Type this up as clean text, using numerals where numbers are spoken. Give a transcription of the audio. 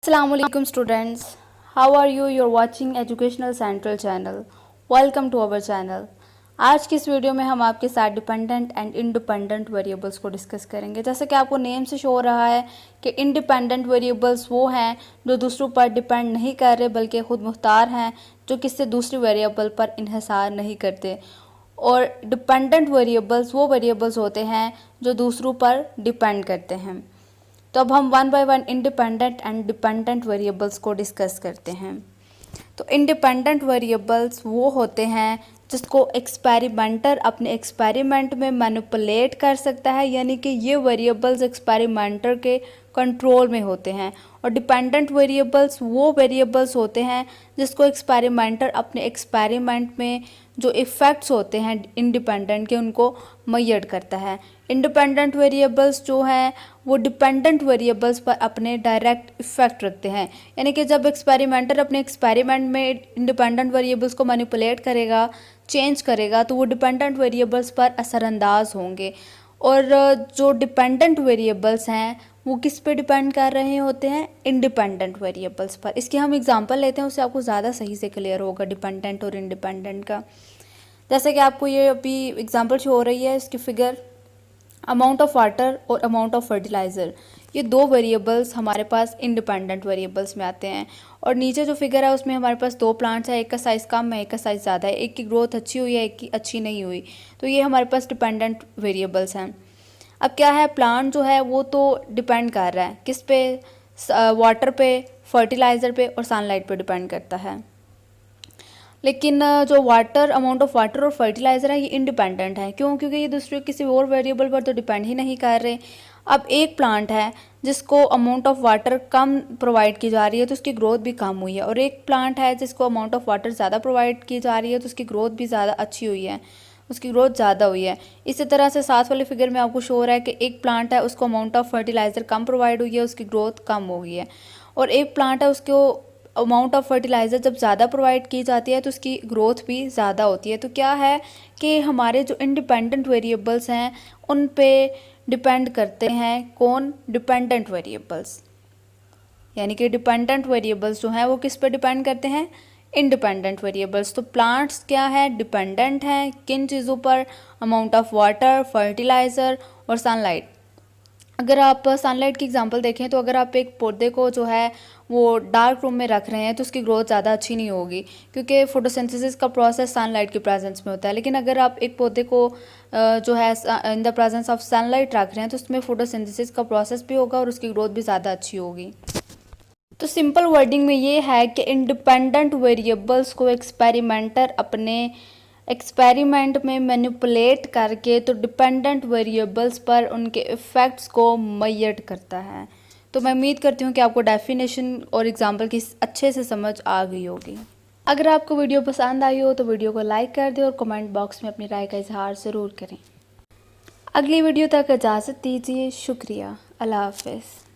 Assalamualaikum students, how are you? You're watching Educational Central channel. Welcome to our channel. आज की इस video में हम आपके साथ डिपेंडेंट एंड इंडिपेंडेंट वेरिएबल्स को डिस्कस करेंगे। जैसे कि आपको नेम से शो हो रहा है कि इंडिपेंडेंट वेरिएबल्स वो हैं जो दूसरों पर डिपेंड नहीं कर रहे बल्कि खुद मुख्तार हैं, जो किसी दूसरी वेरिएबल पर इन्हिसार नहीं करते। और डिपेंडेंट वेरिएबल्स वो वेरिएबल्स होते हैं जो दूसरों पर डिपेंड करते हैं। तो अब हम one by one independent and dependent variables को डिस्कस करते हैं। तो इंडिपेंडेंट वेरिएबल्स वो होते हैं जिसको एक्सपेरिमेंटर अपने एक्सपेरिमेंट में मैनिपुलेट कर सकता है, यानी कि ये वेरिएबल्स एक्सपेरिमेंटर के कंट्रोल में होते हैं। और डिपेंडेंट वेरिएबल्स वो वेरिएबल्स होते हैं जिसको एक्सपेरिमेंटर अपने एक्सपेरिमेंट में जो इफ़ेक्ट्स होते हैं इंडिपेंडेंट के उनको मेजर करता है। इंडिपेंडेंट वेरिएबल्स जो हैं वो डिपेंडेंट वेरिएबल्स पर अपने डायरेक्ट इफ़ेक्ट रखते हैं, यानी कि जब एक्सपेरिमेंटर अपने एक्सपेरिमेंट में इंडिपेंडेंट वेरिएबल्स को मैनिपुलेट करेगा, चेंज करेगा, तो वो डिपेंडेंट वेरिएबल्स पर असरअंदाज होंगे। और जो डिपेंडेंट वेरिएबल्स हैं वो किस पे डिपेंड कर रहे होते हैं? इंडिपेंडेंट वेरिएबल्स पर। इसकी हम एग्जांपल लेते हैं, उससे आपको ज़्यादा सही से क्लियर होगा डिपेंडेंट और इंडिपेंडेंट का। जैसे कि आपको ये अभी एग्जांपल शो हो रही है, इसकी फिगर, अमाउंट ऑफ वाटर और अमाउंट ऑफ फर्टिलाइज़र, ये दो वेरिएबल्स हमारे पास इंडिपेंडेंट वेरिएबल्स में आते हैं। और नीचे जो फिगर है उसमें हमारे पास दो प्लांट्स है, एक का साइज़ कम है, एक का साइज़ ज़्यादा है, एक की ग्रोथ अच्छी हुई है, एक की अच्छी नहीं हुई। तो ये हमारे पास डिपेंडेंट वेरिएबल्स हैं। अब क्या है, प्लांट जो है वो तो डिपेंड कर रहा है किस पे? वाटर पे, फर्टिलाइज़र पे और सनलाइट पे डिपेंड करता है। लेकिन जो वाटर, अमाउंट ऑफ वाटर और फर्टिलाइज़र है ये इंडिपेंडेंट है। क्यों? क्योंकि ये दूसरे किसी और वेरिएबल पर तो डिपेंड ही नहीं कर रहे। अब एक प्लांट है जिसको amount of water come provide की जा रही है तो उसकी ग्रोथ भी कम हुई है, और एक प्लांट है जिसको अमाउंट ऑफ वाटर ज़्यादा प्रोवाइड की जा रही है तो उसकी ग्रोथ भी ज़्यादा अच्छी हुई है, उसकी ग्रोथ ज़्यादा हुई है। इसी तरह से साथ वाले फिगर में आपको शो हो रहा है कि एक प्लांट है उसको amount of fertiliser come provide हुई है, उसकी ग्रोथ कम हो गई है। और एक प्लांट है उसको अमाउंट ऑफ फर्टिलाइज़र जब ज़्यादा प्रोवाइड की जाती है तो उसकी ग्रोथ भी ज़्यादा होती है। तो क्या है कि हमारे जो इंडिपेंडेंट वेरिएबल्स हैं उन पे डिपेंड करते हैं कौन? Dependent variables. यानी कि डिपेंडेंट वेरिएबल्स जो हैं वो किस पे डिपेंड करते हैं? Independent variables. तो प्लांट्स क्या है? डिपेंडेंट हैं किन चीज़ों पर? अमाउंट ऑफ वाटर, फर्टिलाइज़र और सनलाइट। अगर आप सनलाइट की एग्जांपल देखें तो अगर आप एक पौधे को जो है वो डार्क रूम में रख रहे हैं तो उसकी ग्रोथ ज़्यादा अच्छी नहीं होगी, क्योंकि फोटोसिंथेसिस का प्रोसेस सनलाइट के प्रेजेंस में होता है। लेकिन अगर आप एक पौधे को जो है in the presence of sunlight रख रहे हैं तो उसमें फोटोसिंथेसिस का प्रोसेस भी होगा और उसकी ग्रोथ भी ज़्यादा अच्छी होगी। तो सिंपल वर्डिंग में ये है कि इंडिपेंडेंट वेरिएबल्स को एक्सपेरिमेंटर अपने एक्सपेरिमेंट में मैनिपुलेट करके तो डिपेंडेंट वेरिएबल्स पर उनके इफ़ेक्ट्स को मेजर करता है। तो मैं उम्मीद करती हूँ कि आपको डेफिनेशन और एग्जांपल की अच्छे से समझ आ गई होगी। अगर आपको वीडियो पसंद आई हो तो वीडियो को लाइक कर दें और कमेंट बॉक्स में अपनी राय का इजहार ज़रूर करें। अगली वीडियो तक इजाज़त दीजिए। शुक्रिया। अल्लाह हाफ़िज़।